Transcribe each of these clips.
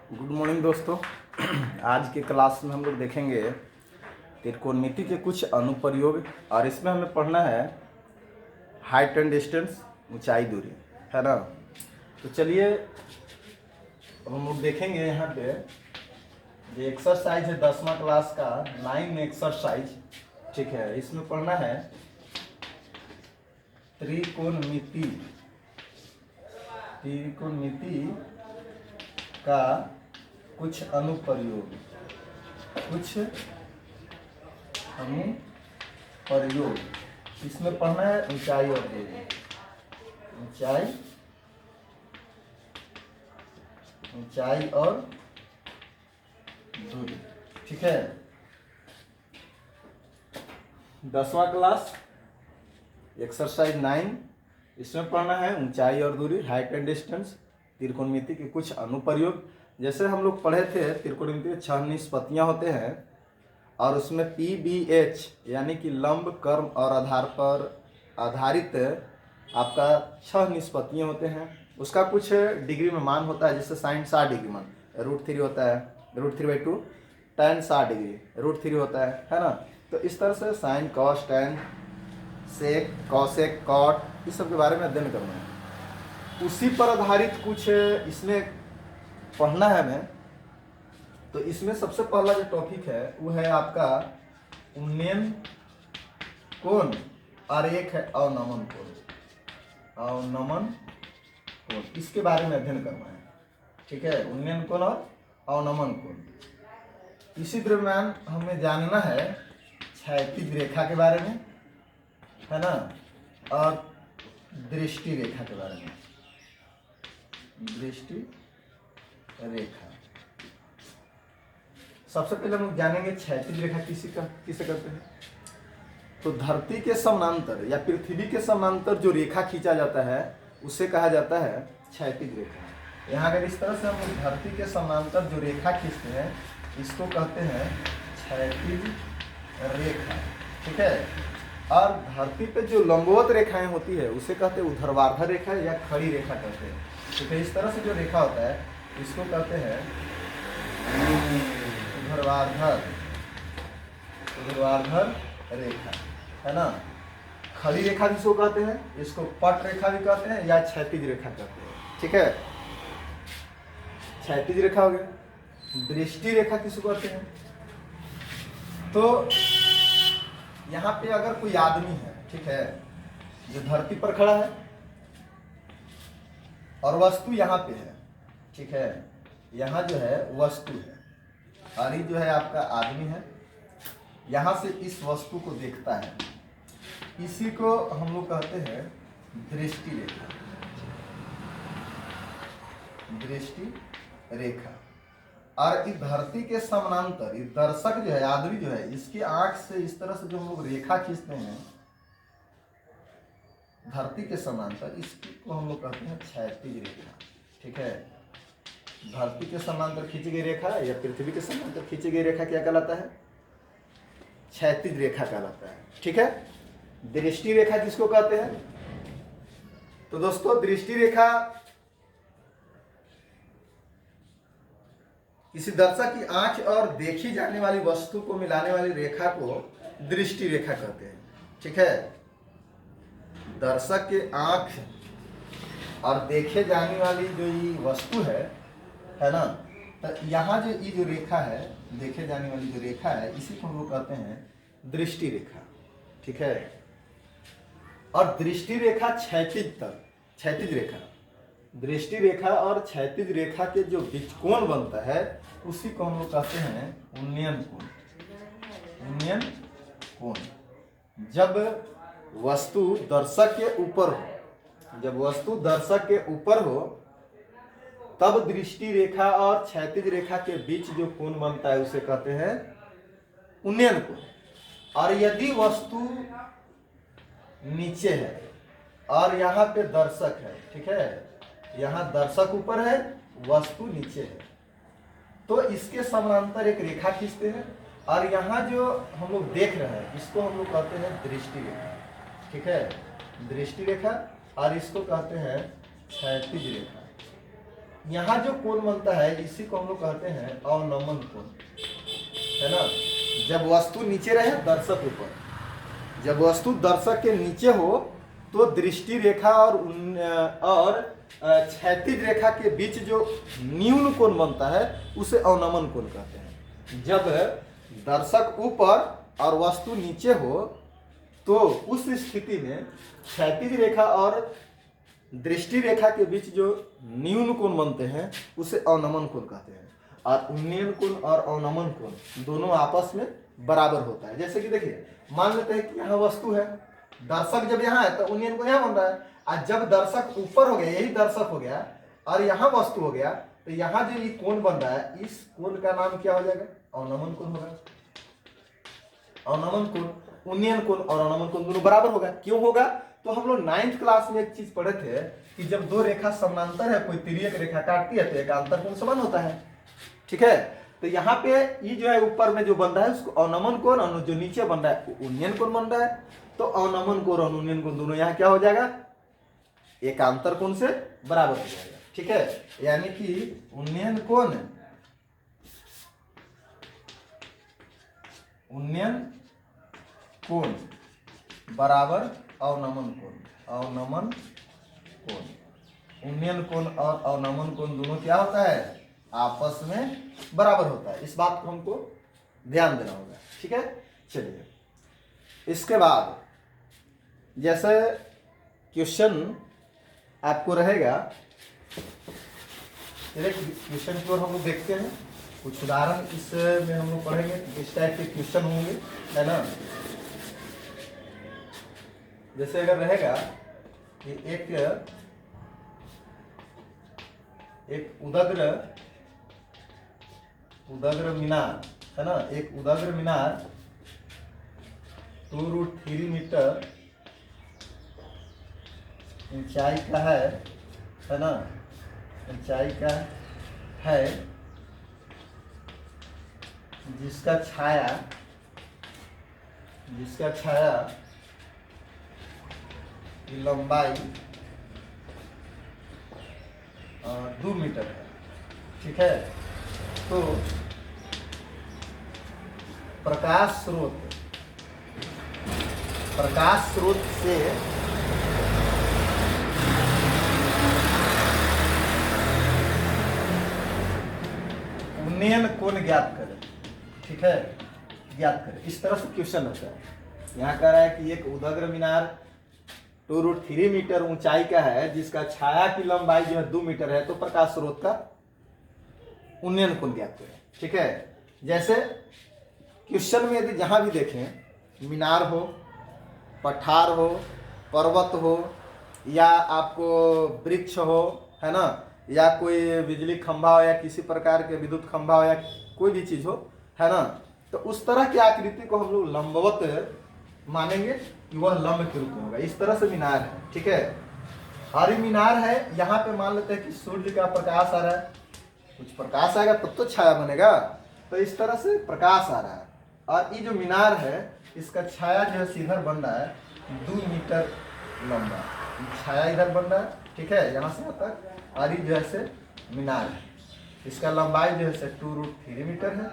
Good morning दोस्तों। आज के क्लास में हम लोग देखेंगे त्रिकोणमिति के कुछ अनुप्रयोग और इसमें हमें पढ़ना है हाइट एंड डिस्टेंस, ऊंचाई दूरी, है ना। तो चलिए हम लोग देखेंगे यहाँ पे ये एक्सरसाइज है 10वां क्लास का 9 एक्सरसाइज, ठीक है। इसमें पढ़ना है त्रिकोणमिति का कुछ अनुप्रयोग इसमें पढ़ना है ऊंचाई और दूरी, ऊंचाई और दूरी, ठीक है। 10वां क्लास एक्सरसाइज 9, इसमें पढ़ना है ऊंचाई और दूरी, हाइट एंड डिस्टेंस, त्रिकोणमिति के कुछ अनुप्रयोग। जैसे हम लोग पढ़े थे त्रिकोणमिति में 6 निष्पत्तियां होते हैं और उसमें PBH यानी कि लंब, कर्म और आधार पर आधारित आपका 6 निष्पत्तियां होते हैं। उसका कुछ डिग्री में मान होता है, जैसे साइन 60 डिग्री मान √3 होता है, √3/2, tan 60 डिग्री √3 होता है ना। तो इस तरह से साइन, कॉस, टैन, सेक, कॉसेक, कॉट, इस सब के बारे में अध्ययन करना है। उसी पर आधारित कुछ इसमें पढ़ना है हमें। तो इसमें सबसे पहला जो टॉपिक है वो है आपका उन्नयन कोण और एक है अवनमन कोण। इसके बारे में अध्ययन करना है, ठीक है। उन्नयन कोण और अवनमन कोण। इसी दरम्यान हमें जानना है क्षैतिज रेखा के बारे में, है ना, और दृष्टि रेखा के बारे में। दृष्टि रेखा सबसे पहले हम जानेंगे क्षैतिज रेखा किसे कहते हैं। तो धरती के समानांतर या पृथ्वी के समानांतर जो रेखा खींचा जाता है उसे कहा जाता है क्षैतिज रेखा। यहाँ अगर इस तरह से हम धरती के समानांतर जो रेखा खींचते हैं इसको कहते हैं क्षैतिज रेखा, ठीक है। और धरती पे जो लंबवत रेखाएं होती है उसे कहते हैं ऊर्ध्वाधर रेखा या खड़ी रेखा कहते हैं, ठीक है। इस तरह से जो रेखा होता है इसको कहते हैं ऊर्ध्वाधर रेखा, है ना। खड़ी रेखा जिसको कहते हैं, इसको पट रेखा भी कहते हैं या क्षैतिज रेखा कहते हैं, ठीक है। क्षैतिज रेखा हो गया। दृष्टि रेखा किसको कहते हैं? तो यहाँ पे अगर कोई आदमी है, ठीक है, जो धरती पर खड़ा है और वस्तु यहाँ पे है, ठीक है, यहाँ जो है वस्तु है और ये जो है आपका आदमी है, यहाँ से इस वस्तु को देखता है, इसी को हम लोग कहते हैं दृष्टि रेखा। दृष्टि रेखा। और इस धरती के समानांतर इस दर्शक जो है, आदमी जो है, इसकी आंख से इस तरह से जो हम लोग रेखा खींचते हैं धरती के समानांतर, इसको हम लोग कहते हैं क्षैतिज रेखा, ठीक है। धरती के समानांतर खींची गई रेखा या पृथ्वी के समानांतर खींची गई रेखा क्या कहलाता है? क्षैतिज रेखा कहलाता है, ठीक है। दृष्टि रेखा किसको कहते हैं? तो दोस्तों दृष्टि रेखा किसी दर्शक की आंख और देखी जाने वाली वस्तु को मिलाने वाली रेखा को दृष्टि रेखा कहते हैं, ठीक है। दर्शक के आंख और देखे जाने वाली जो ये वस्तु है ना, तो यहाँ जो ये जो रेखा है, देखे जाने वाली जो रेखा है, इसी को हम लोग कहते हैं दृष्टि रेखा, ठीक है। और दृष्टि रेखा क्षैतिज रेखा, दृष्टि रेखा और क्षैतिज रेखा के जो बीच कोण बनता है उसी को हम लोग कहते हैं उन्नयन कोण। जब वस्तु दर्शक के ऊपर हो, तब दृष्टि रेखा और क्षैतिज रेखा के बीच जो कोण बनता है उसे कहते हैं उन्नयन कोण। और यदि वस्तु नीचे है और यहाँ पे दर्शक है, ठीक है, यहाँ दर्शक ऊपर है, वस्तु नीचे है, तो इसके समानांतर एक रेखा खींचते हैं और यहाँ जो हम लोग देख रहे हैं इसको हम लोग कहते हैं दृष्टि रेखा, ठीक है। दृष्टि रेखा और इसको कहते हैं क्षैतिज रेखा। यहाँ जो कोण बनता है इसी को हम लोग कहते हैं अवनमन कोण, है ना। जब वस्तु नीचे रहे, दर्शक ऊपर, जब वस्तु दर्शक के नीचे हो तो दृष्टि रेखा और क्षैतिज रेखा के बीच जो न्यून कोण बनता है उसे अवनमन कोण कहते हैं। जब दर्शक ऊपर और वस्तु नीचे हो तो उस स्थिति में क्षैतिज रेखा और दृष्टि रेखा के बीच जो न्यून कोण बनते हैं उसे अवनमन कोण कहते हैं। और उन्नयन कोण और अवनमन कोण दोनों आपस में बराबर होता है। जैसे कि देखिए, मान लेते हैं कि यहाँ वस्तु है, दर्शक जब यहाँ है तो उन्नयन कोण यहाँ बन रहा है, और जब दर्शक ऊपर हो गया, यही दर्शक हो गया, और यहाँ वस्तु हो गया, तो यहाँ जो ये कोण बन रहा है इस कोण का नाम क्या हो जाएगा? अवनमन कोण होगा। अवनमन कोण, उन्नयन कोण और अवनमन कोण दोनों बराबर होगा। क्यों होगा? तो हम लोग 9th क्लास में एक चीज पढ़े थे कि जब दो रेखा समानांतर है, कोई तिर्यक रेखा काटती है तो एकांतर कोण समान होता है, ठीक है। तो यहाँ पे ये जो है ऊपर में जो बन रहा है उसको अवनमन कोण, और जो नीचे बन रहा है उन्नयन कोण बन रहा है। तो अवनमन कोण और उन्नयन कोण दोनों यहाँ क्या हो जाएगा? एकांतर कोण से बराबर हो जाएगा, ठीक है। यानी कि उन्नयन कोण, उन्नयन कोण बराबर अवनमन कोण, अवनमन कोण। उन्नयन कोण और अवनमन कोण दोनों क्या होता है? आपस में बराबर होता है। इस बात को हमको ध्यान देना होगा, ठीक है। चलिए, इसके बाद जैसे क्वेश्चन आपको रहेगा, क्वेश्चन की ओर हम लोग देखते हैं। कुछ उदाहरण इसमें हम लोग पढ़ेंगे, इस टाइप के क्वेश्चन होंगे, है ना। जैसे अगर रहेगा कि एक उदग्र मीनार, है ना, एक उदग्र मीनार 2√3 मीटर ऊंचाई का है ना, ऊंचाई का है, जिसका छाया की लंबाई 2 मीटर है, ठीक है। तो प्रकाश स्रोत से उन्नयन कोण ज्ञात करें, ठीक है, ज्ञात करें। इस तरह से क्वेश्चन होता है। यहाँ कह रहा है कि एक उदग्र मीनार 2√3 मीटर ऊंचाई का है, जिसका छाया की लंबाई जो है 2 मीटर है, तो प्रकाश स्रोत का उन्नयन कोण ज्ञात करें, ठीक है। जैसे क्वेश्चन में यदि जहां भी देखें, मीनार हो, पठार हो, पर्वत हो, या आपको वृक्ष हो, है ना, या कोई बिजली खंभा हो, या किसी प्रकार के विद्युत खंभा हो, या कोई भी चीज हो, है ना, तो उस तरह की आकृति को हम लोग लंबवत मानेंगे कि वह लंब के रूप में होगा। इस तरह से मीनार है, ठीक है। और ये मीनार है, यहाँ पे मान लेते हैं कि सूर्य का प्रकाश आ रहा है, कुछ प्रकाश आएगा तब तो छाया बनेगा, तो इस तरह से प्रकाश आ रहा है। और ये जो मीनार है इसका छाया जो है सीधा बन रहा है 2 मीटर लंबा, छाया इधर बन रहा है, ठीक है, यहाँ से यहाँ तक। और ये जो है से मीनार है, इसका लंबाई जो है 2√3 मीटर है।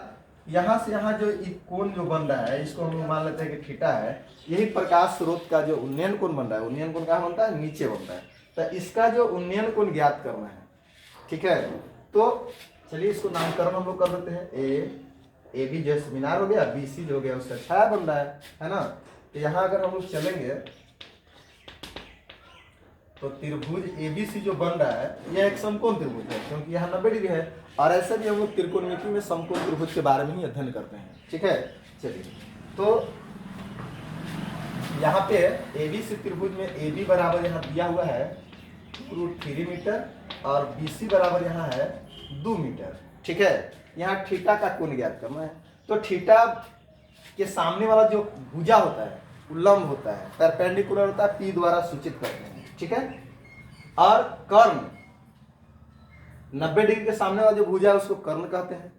यहाँ से यहाँ जो कोण जो बन रहा है, इसको हम मान लेते हैं कि थीटा है। यही प्रकाश स्रोत का जो उन्नयन कोण बन रहा है, उन्नयन कोण कहाँ बनता है? नीचे बनता है। तो इसका जो उन्नयन कोण ज्ञात करना है, ठीक है। तो चलिए इसको नामकरण हम लोग कर देते हैं। ए बी जैसे मीनार हो गया, बी सी जो हो गया उसका छाया बन रहा है ना। तो यहाँ अगर हम लोग चलेंगे तो त्रिभुज एबीसी जो बन रहा है यह एक समकोण त्रिभुज है, क्योंकि यहाँ 90 डिग्री है। और ऐसे भी हम लोग त्रिकोणमिति में समकोण त्रिभुज के बारे में ही अध्ययन करते हैं, ठीक है। चलिए, तो यहाँ पे एबीसी त्रिभुज में AB बराबर यहाँ दिया हुआ है 2√3 मीटर और BC बराबर यहाँ है 2 मीटर, ठीक है। यहाँ थीटा का कोण ज्ञात करना है। तो थीटा के सामने वाला जो भुजा होता है उल्लंब होता है, परपेंडिकुलर होता है, P द्वारा सूचित करते हैं, ठीक है। और कर्ण 90 डिग्री के सामने वाला जो भुजा है उसको कर्ण कहते हैं।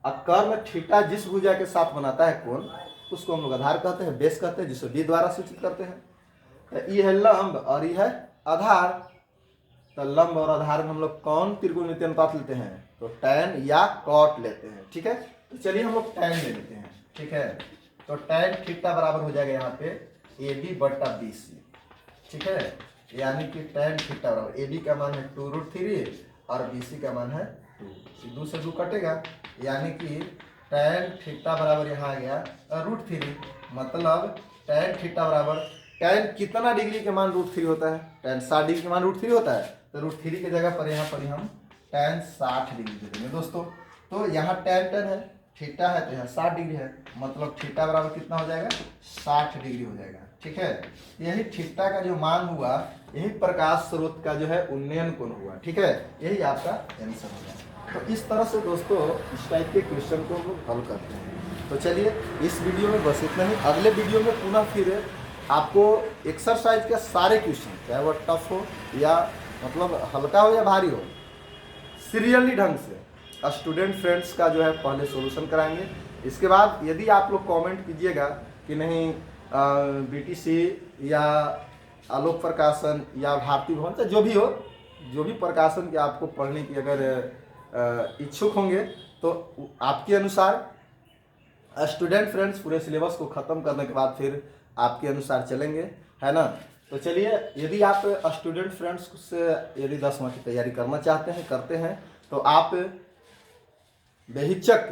और कर्ण थीटा जिस भुजा के साथ बनाता है कोण उसको हम लोग आधार कहते हैं, बेस कहते हैं, जिसको D द्वारा सूचित करते हैं। तो ये है लंब और ये है आधार, तो लंब और आधार में हम लोग कौन त्रिकोणमितीय अनुपात लेते हैं? तो tan या cot लेते हैं। ठीक है, तो चलिए हम लोग tan ले लेते हैं। ठीक है, तो tan थीटा बराबर हो जाएगा यहाँ पे AB बटा BC। ठीक है, यानी कि tan थीटा बराबर AB का मान है 2√3 और BC का मान है 2। 2 से 2 कटेगा, यानी कि tan थीटा बराबर यहाँ आ गया √3। मतलब tan थीटा बराबर tan कितना डिग्री के मान √3 होता है? tan 60 डिग्री के मान √3 होता है। तो √3 की जगह पर यहाँ पर हम tan 60 डिग्री दे देंगे दोस्तों। तो यहाँ tan है, थीटा है, तो यहाँ 60 डिग्री है। मतलब थीटा बराबर कितना हो जाएगा? 60 डिग्री हो जाएगा। ठीक है, यही थीटा का जो मान हुआ, यही प्रकाश स्रोत का जो है उन्नयन कोण हुआ। ठीक है, यही आपका आंसर होगा। तो इस तरह से दोस्तों इस टाइप के क्वेश्चन को हम लोग हल करते हैं। तो चलिए इस वीडियो में बस इतना ही। अगले वीडियो में पुनः फिर आपको एक्सरसाइज के सारे क्वेश्चन, चाहे वो टफ हो या मतलब हल्का हो या भारी हो, सीरियली ढंग से स्टूडेंट फ्रेंड्स का जो है पहले सॉल्यूशन कराएंगे। इसके बाद यदि आप लोग कमेंट कीजिएगा कि नहीं BTC या आलोक प्रकाशन या भारती भवन से जो भी हो, जो भी प्रकाशन के आपको पढ़ने की अगर इच्छुक होंगे, तो आपके अनुसार स्टूडेंट फ्रेंड्स पूरे सिलेबस को ख़त्म करने के बाद फिर आपके अनुसार चलेंगे, है ना। तो चलिए, यदि आप स्टूडेंट फ्रेंड्स से यदि 10वां की तैयारी करना चाहते हैं, करते हैं, तो आप बेहिचक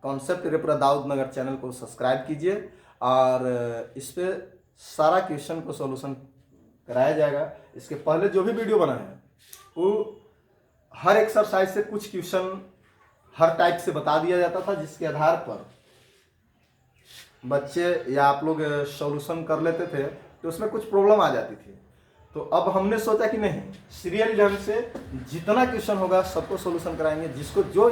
कॉन्सेप्ट रेपरा दाऊद नगर चैनल को सब्सक्राइब कीजिए और इस पे सारा क्वेश्चन को सॉल्यूशन कराया जाएगा। इसके पहले जो भी वीडियो बना है वो हर एक्सरसाइज से कुछ क्वेश्चन हर टाइप से बता दिया जाता था, जिसके आधार पर बच्चे या आप लोग सॉल्यूशन कर लेते थे। तो उसमें कुछ प्रॉब्लम आ जाती थी। तो अब हमने सोचा कि नहीं, सीरियल ढंग से जितना क्वेश्चन होगा सबको सॉल्यूशन कराएंगे। जिसको जो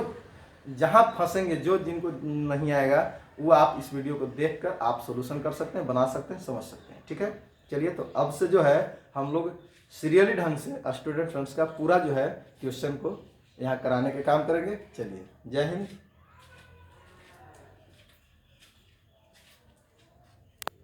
जहां फंसेंगे, जो जिनको नहीं आएगा, वो आप इस वीडियो को देखकर आप सॉल्यूशन कर सकते हैं, बना सकते हैं, समझ सकते हैं। ठीक है, चलिए, तो अब से जो है हम लोग सीरियली ढंग से स्टूडेंट फ्रेंड्स का पूरा जो है क्वेश्चन को यहाँ कराने के काम करेंगे। चलिए, जय हिंद।